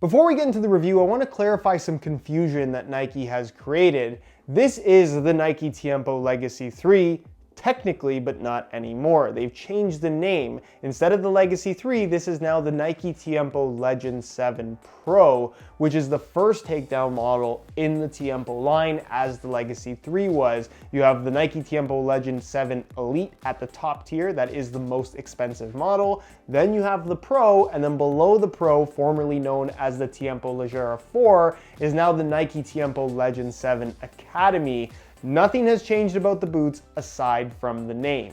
Before we get into the review, I want to clarify some confusion that Nike has created. This is the Nike Tiempo Legacy 3, technically, but not anymore. They've changed the name. Instead of the Legacy 3, this is now the Nike Tiempo Legend 7 Pro, which is the first takedown model in the Tiempo line, as the Legacy 3 was. You have the Nike Tiempo Legend 7 Elite at the top tier. That is the most expensive model. Then you have the Pro, and then below the Pro, formerly known as the Tiempo Leggera 4, is now the Nike Tiempo Legend 7 Academy. Nothing has changed about the boots aside from the name.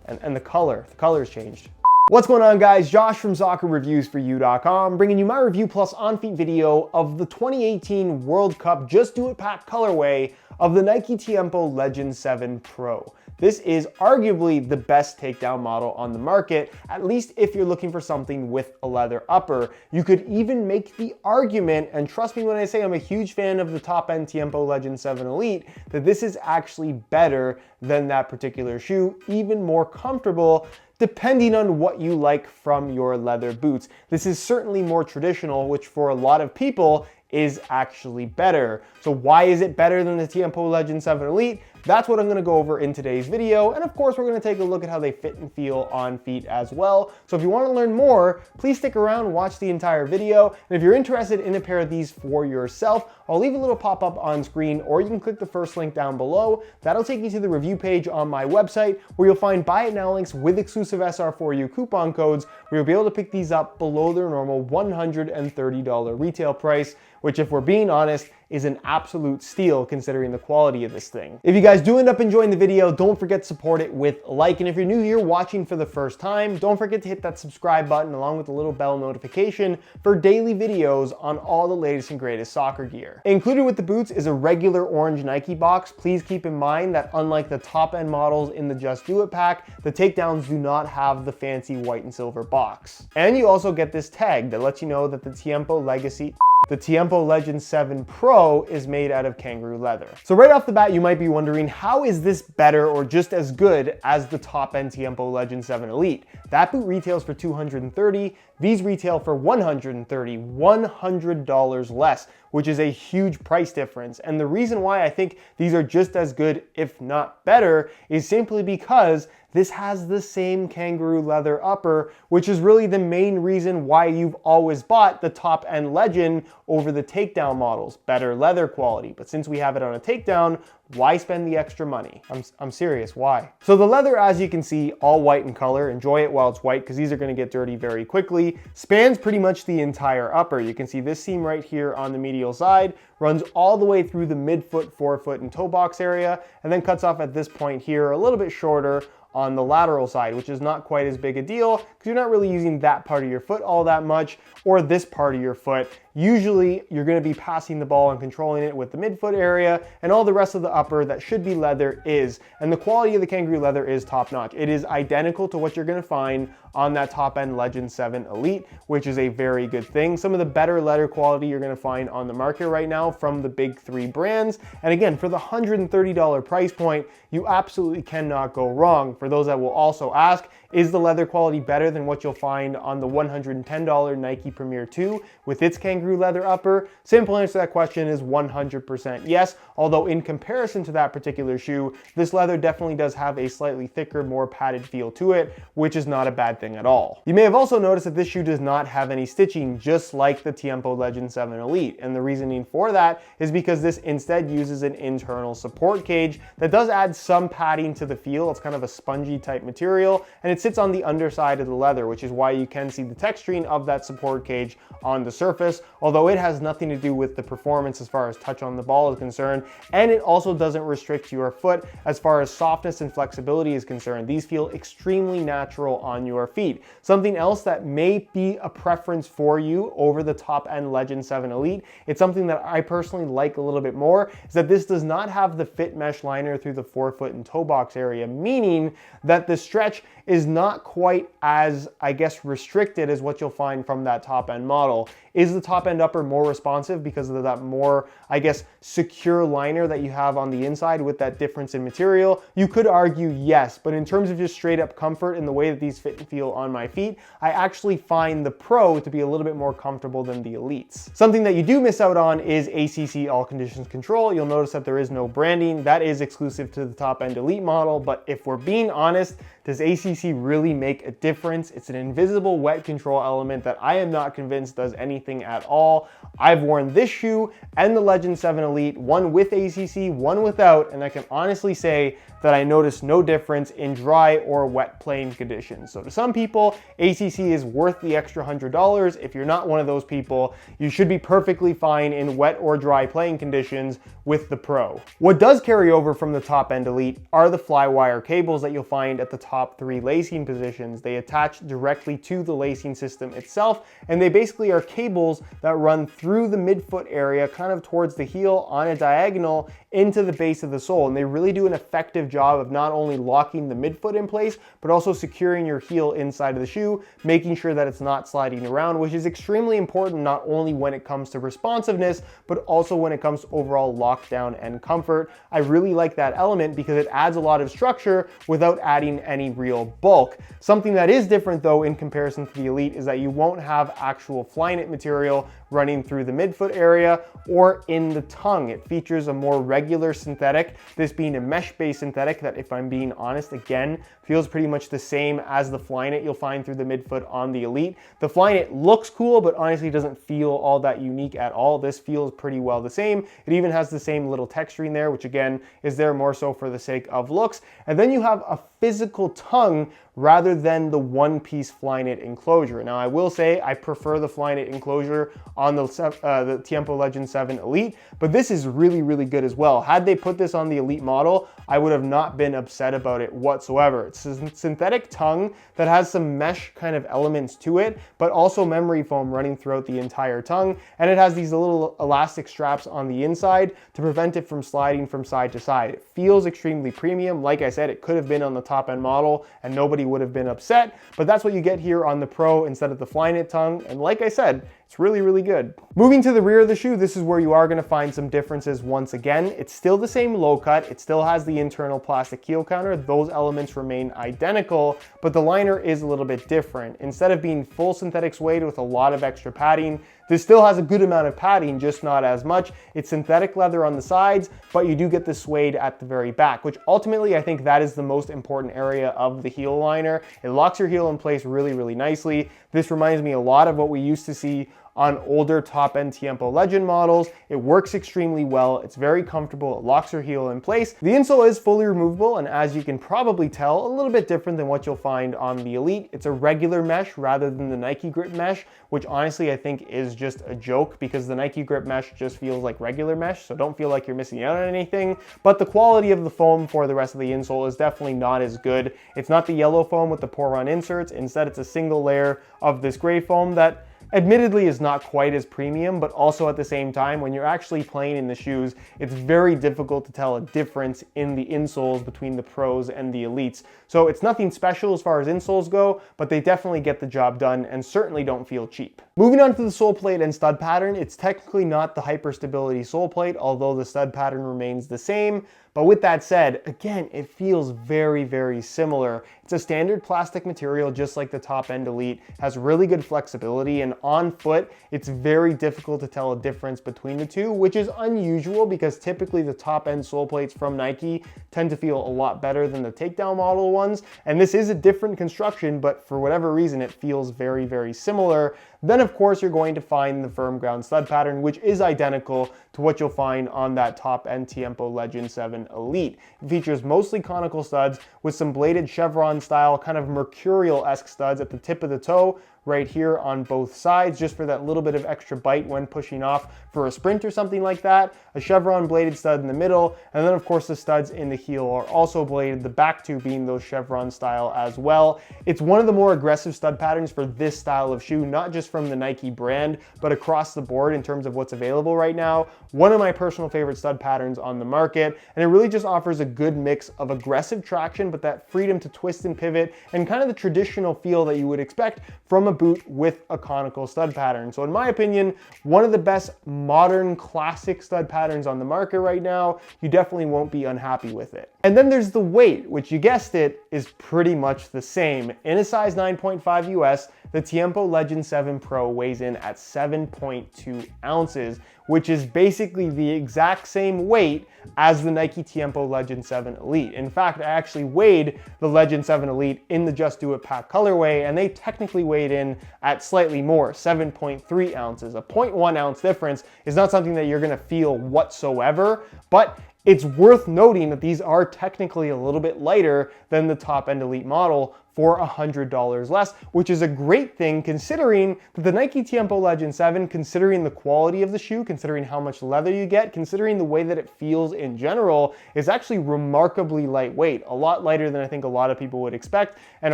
And the color's changed. What's going on, guys? Josh from SoccerReviewsForYou.com, bringing you my review plus on-feet video of the 2018 World Cup Just Do It Pack colorway of the Nike Tiempo Legend 7 Pro. This is arguably the best takedown model on the market, at least if you're looking for something with a leather upper. You could even make the argument, and trust me when I say I'm a huge fan of the top-end Tiempo Legend 7 Elite, that this is actually better than that particular shoe, even more comfortable, depending on what you like from your leather boots. This is certainly more traditional, which for a lot of people is actually better. So why is it better than the Tiempo Legend 7 Elite? That's what I'm gonna go over in today's video. And of course, we're gonna take a look at how they fit and feel on feet as well. So if you wanna learn more, please stick around, watch the entire video. And if you're interested in a pair of these for yourself, I'll leave a little pop-up on screen, or you can click the first link down below. That'll take you to the review page on my website, where you'll find buy it now links with exclusive SR4U coupon codes, where you'll be able to pick these up below their normal $130 retail price, which, if we're being honest, is an absolute steal considering the quality of this thing. If you guys do end up enjoying the video, don't forget to support it with a like. And if you're new here watching for the first time, don't forget to hit that subscribe button along with the little bell notification for daily videos on all the latest and greatest soccer gear. Included with the boots is a regular orange Nike box. Please keep in mind that unlike the top end models in the Just Do It pack, the takedowns do not have the fancy white and silver box. And you also get this tag that lets you know that the Tiempo Legend 7 Pro is made out of kangaroo leather. So right off the bat, you might be wondering, how is this better or just as good as the top-end Tiempo Legend 7 Elite? That boot retails for $230. These retail for $130, $100 less, which is a huge price difference. And the reason why I think these are just as good, if not better, is simply because this has the same kangaroo leather upper, which is really the main reason why you've always bought the top-end Legend over the takedown models. Better leather quality. But since we have it on a takedown, why spend the extra money? I'm serious, why? So the leather, as you can see, all white in color. Enjoy it while it's white, because these are gonna get dirty very quickly. Spans pretty much the entire upper. You can see this seam right here on the medial side, runs all the way through the midfoot, forefoot, and toe box area, and then cuts off at this point here, a little bit shorter on the lateral side, which is not quite as big a deal because you're not really using that part of your foot all that much, or this part of your foot. Usually you're going to be passing the ball and controlling it with the midfoot area, and all the rest of the upper that should be leather is. And the quality of the kangaroo leather is top notch. It is identical to what you're going to find on that top end Legend 7 Elite, which is a very good thing. Some of the better leather quality you're going to find on the market right now from the big three brands. And again, for the $130 price point, you absolutely cannot go wrong. For those that will also ask, is the leather quality better than what you'll find on the $110 Nike Premier 2 with its kangaroo leather upper? Simple answer to that question is 100% yes, although in comparison to that particular shoe, this leather definitely does have a slightly thicker, more padded feel to it, which is not a bad thing at all. You may have also noticed that this shoe does not have any stitching, just like the Tiempo Legend 7 Elite, and the reasoning for that is because this instead uses an internal support cage that does add some padding to the feel. It's kind of a spongy type material, and it sits on the underside of the leather, which is why you can see the texturing of that support cage on the surface, although it has nothing to do with the performance as far as touch on the ball is concerned, and it also doesn't restrict your foot as far as softness and flexibility is concerned. These feel extremely natural on your feet. Something else that may be a preference for you over the top-end Legend 7 Elite, it's something that I personally like a little bit more, is that this does not have the FITMESH liner through the forefoot and toe box area, meaning that the stretch is not quite as, I guess, restricted as what you'll find from that top end model. Is the top end upper more responsive because of that more, I guess, secure liner that you have on the inside with that difference in material? You could argue yes, but in terms of just straight up comfort and the way that these fit and feel on my feet, I actually find the Pro to be a little bit more comfortable than the Elites. Something that you do miss out on is ACC all conditions control. You'll notice that there is no branding. That is exclusive to the top end Elite model, but if we're being honest, does ACC really make a difference? It's an invisible wet control element that I am not convinced does anything at all. I've worn this shoe and the Legend 7 Elite, one with ACC, one without, and I can honestly say that I noticed no difference in dry or wet playing conditions. So to some people, ACC is worth the extra $100. If you're not one of those people, you should be perfectly fine in wet or dry playing conditions with the Pro. What does carry over from the top end Elite are the FLYWIRE cables that you'll find at the top 3 lacing positions. They attach directly to the lacing system itself, and they basically are cables that run through the midfoot area, kind of towards the heel on a diagonal into the base of the sole. And they really do an effective job of not only locking the midfoot in place, but also securing your heel inside of the shoe, making sure that it's not sliding around, which is extremely important not only when it comes to responsiveness, but also when it comes to overall lockdown and comfort. I really like that element because it adds a lot of structure without adding any real bulk. Something that is different though in comparison to the Elite is that you won't have actual FLYKNIT material running through the midfoot area or in the tongue. It features a more regular synthetic, this being a mesh-based synthetic that, if I'm being honest, again, feels pretty much the same as the FLYKNIT you'll find through the midfoot on the Elite. The FLYKNIT looks cool, but honestly doesn't feel all that unique at all. This feels pretty well the same. It even has the same little texturing there, which again is there more so for the sake of looks. And then you have a physical tongue rather than the one-piece FLYKNIT enclosure. Now, I will say I prefer the FLYKNIT enclosure on the Tiempo Legend 7 Elite, but this is really, really good as well. Had they put this on the Elite model, I would have not been upset about it whatsoever. It's a synthetic tongue that has some mesh kind of elements to it, but also memory foam running throughout the entire tongue, and it has these little elastic straps on the inside to prevent it from sliding from side to side. It feels extremely premium. Like I said, it could have been on the top end model and nobody would have been upset, but that's what you get here on the Pro instead of the FLYKNIT tongue, and like I said, it's really, really good. Moving to the rear of the shoe, this is where you are going to find some differences once again. It's still the same low cut, it still has the internal plastic heel counter, those elements remain identical, but the liner is a little bit different. Instead of being full synthetic suede with a lot of extra padding, this still has a good amount of padding, just not as much. It's synthetic leather on the sides, but you do get the suede at the very back, which ultimately I think that is the most important area of the heel liner. It locks your heel in place really, really nicely. This reminds me a lot of what we used to see on older top-end Tiempo Legend models. It works extremely well, it's very comfortable, it locks your heel in place. The insole is fully removable, and as you can probably tell, a little bit different than what you'll find on the Elite. It's a regular mesh rather than the Nike Grip mesh, which honestly I think is just a joke because the Nike Grip mesh just feels like regular mesh, so don't feel like you're missing out on anything. But the quality of the foam for the rest of the insole is definitely not as good. It's not the yellow foam with the pour-on inserts, instead it's a single layer of this gray foam that admittedly is not quite as premium, but also at the same time, when you're actually playing in the shoes, it's very difficult to tell a difference in the insoles between the Pros and the Elites. So it's nothing special as far as insoles go, but they definitely get the job done and certainly don't feel cheap. Moving on to the sole plate and stud pattern, it's technically not the hyperstability sole plate, although the stud pattern remains the same. But with that said, again, it feels very, very similar. It's a standard plastic material, just like the top end Elite, has really good flexibility, and on foot, it's very difficult to tell a difference between the two, which is unusual because typically the top end sole plates from Nike tend to feel a lot better than the Takedown model ones. And this is a different construction, but for whatever reason, it feels very, very similar. Then of course, you're going to find the firm ground stud pattern, which is identical to what you'll find on that top end Tiempo Legend 7 Elite. It features mostly conical studs with some bladed chevron style, kind of mercurial-esque studs at the tip of the toe, right here on both sides, just for that little bit of extra bite when pushing off for a sprint or something like that. A chevron bladed stud in the middle, and then of course the studs in the heel are also bladed, the back two being those chevron style as well. It's one of the more aggressive stud patterns for this style of shoe, not just from the Nike brand, but across the board in terms of what's available right now. One of my personal favorite stud patterns on the market, and it really just offers a good mix of aggressive traction, but that freedom to twist and pivot, and kind of the traditional feel that you would expect from a boot with a conical stud pattern. So in my opinion, one of the best modern classic stud patterns on the market right now. You definitely won't be unhappy with it. And then there's the weight, which you guessed it, is pretty much the same. In a size 9.5 US, the Tiempo Legend 7 Pro weighs in at 7.2 ounces, which is basically the exact same weight as the Nike Tiempo Legend 7 Elite. In fact, I actually weighed the Legend 7 Elite in the Just Do It pack colorway, and they technically weighed in at slightly more, 7.3 ounces. A 0.1 ounce difference is not something that you're gonna feel whatsoever, but it's worth noting that these are technically a little bit lighter than the top end Elite model for $100 less, which is a great thing considering that the Nike Tiempo Legend 7, considering the quality of the shoe, considering how much leather you get, considering the way that it feels in general, is actually remarkably lightweight, a lot lighter than I think a lot of people would expect. And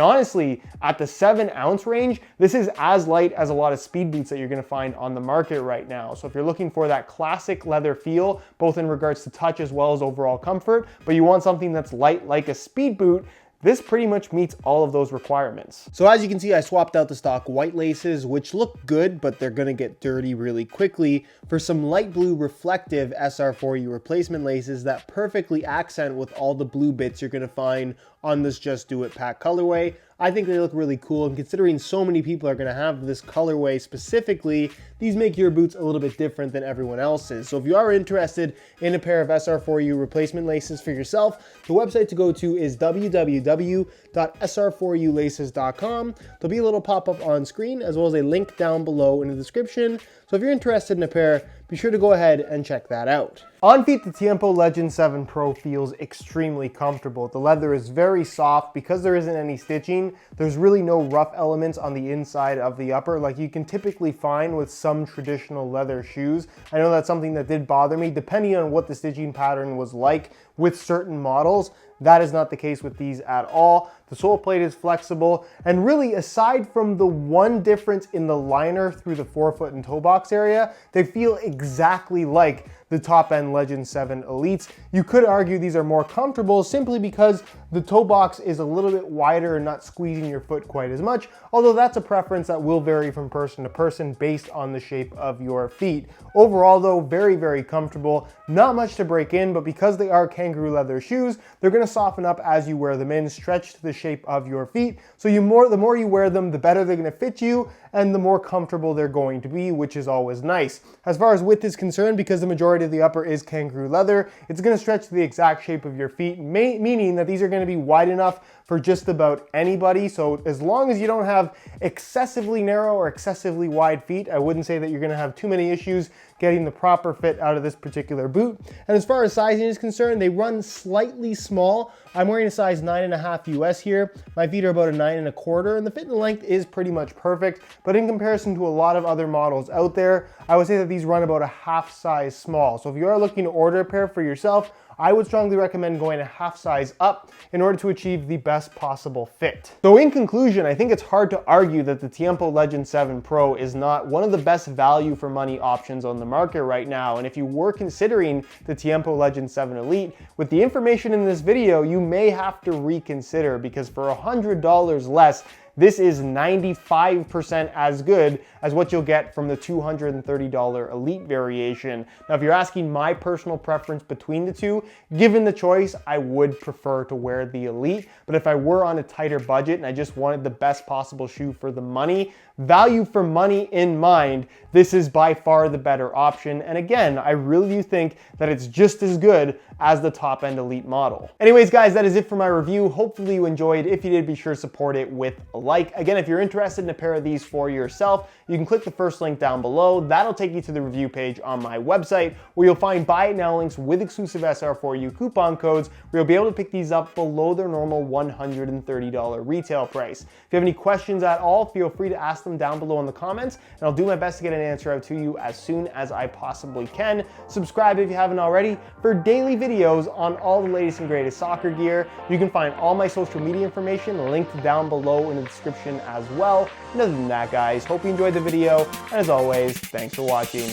honestly, at the 7 ounce range, this is as light as a lot of speed boots that you're gonna find on the market right now. So if you're looking for that classic leather feel, both in regards to touch as well as overall comfort, but you want something that's light like a speed boot, this pretty much meets all of those requirements. So as you can see, I swapped out the stock white laces, which look good, but they're gonna get dirty really quickly, for some light blue reflective SR4U replacement laces that perfectly accent with all the blue bits you're gonna find on this Just Do It pack colorway. I think they look really cool, and considering so many people are gonna have this colorway specifically, these make your boots a little bit different than everyone else's. So if you are interested in a pair of SR4U replacement laces for yourself, the website to go to is www.sr4ulaces.com. There'll be a little pop-up on screen, as well as a link down below in the description. So if you're interested in a pair, be sure to go ahead and check that out. On feet, the Tiempo Legend 7 Pro feels extremely comfortable. The leather is very soft. Because there isn't any stitching, there's really no rough elements on the inside of the upper like you can typically find with some traditional leather shoes. I know that's something that did bother me, depending on what the stitching pattern was like with certain models. That is not the case with these at all. The sole plate is flexible, and really, aside from the one difference in the liner through the forefoot and toe box area, they feel exactly like the top end Legend 7 Elites. You could argue these are more comfortable simply because the toe box is a little bit wider and not squeezing your foot quite as much, although that's a preference that will vary from person to person based on the shape of your feet. Overall though, very, very comfortable. Not much to break in, but because they are kangaroo leather shoes, they're gonna soften up as you wear them in, stretch to the shape of your feet. So the more you wear them, the better they're gonna fit you, and the more comfortable they're going to be, which is always nice. As far as width is concerned, because the majority of the upper is kangaroo leather, it's gonna stretch to the exact shape of your feet, meaning that these are gonna be wide enough for just about anybody. So as long as you don't have excessively narrow or excessively wide feet, I wouldn't say that you're gonna have too many issues getting the proper fit out of this particular boot. And as far as sizing is concerned, they run slightly small. I'm wearing a size 9.5 US here. My feet are about a 9.25, and the fit and length is pretty much perfect. But in comparison to a lot of other models out there, I would say that these run about a half size small. So if you are looking to order a pair for yourself, I would strongly recommend going a half size up in order to achieve the best possible fit. So in conclusion, I think it's hard to argue that the Tiempo Legend 7 Pro is not one of the best value for money options on the market right now. And if you were considering the Tiempo Legend 7 Elite, with the information in this video, you may have to reconsider, because for $100 less, this is 95% as good as what you'll get from the $230 Elite variation. Now, if you're asking my personal preference between the two, given the choice, I would prefer to wear the Elite. But if I were on a tighter budget and I just wanted the best possible shoe for the money, value for money in mind, this is by far the better option. And again, I really do think that it's just as good as the top end Elite model. Anyways, guys, that is it for my review. Hopefully you enjoyed. If you did, be sure to support it with a like. Again, if you're interested in a pair of these for yourself, you can click the first link down below. That'll take you to the review page on my website, where you'll find buy it now links with exclusive SR4U coupon codes, where you'll be able to pick these up below their normal $130 retail price. If you have any questions at all, feel free to ask them down below in the comments, and I'll do my best to get an answer out to you as soon as I possibly can. Subscribe if you haven't already for daily videos on all the latest and greatest soccer gear. You can find all my social media information linked down below in the description as well. And other than that, guys, hope you enjoyed the video, and as always, thanks for watching.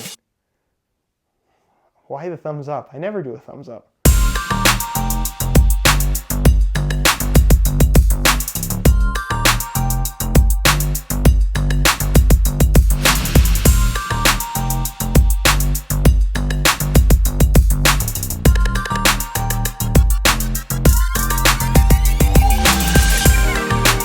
Why the thumbs up? I never do a thumbs up.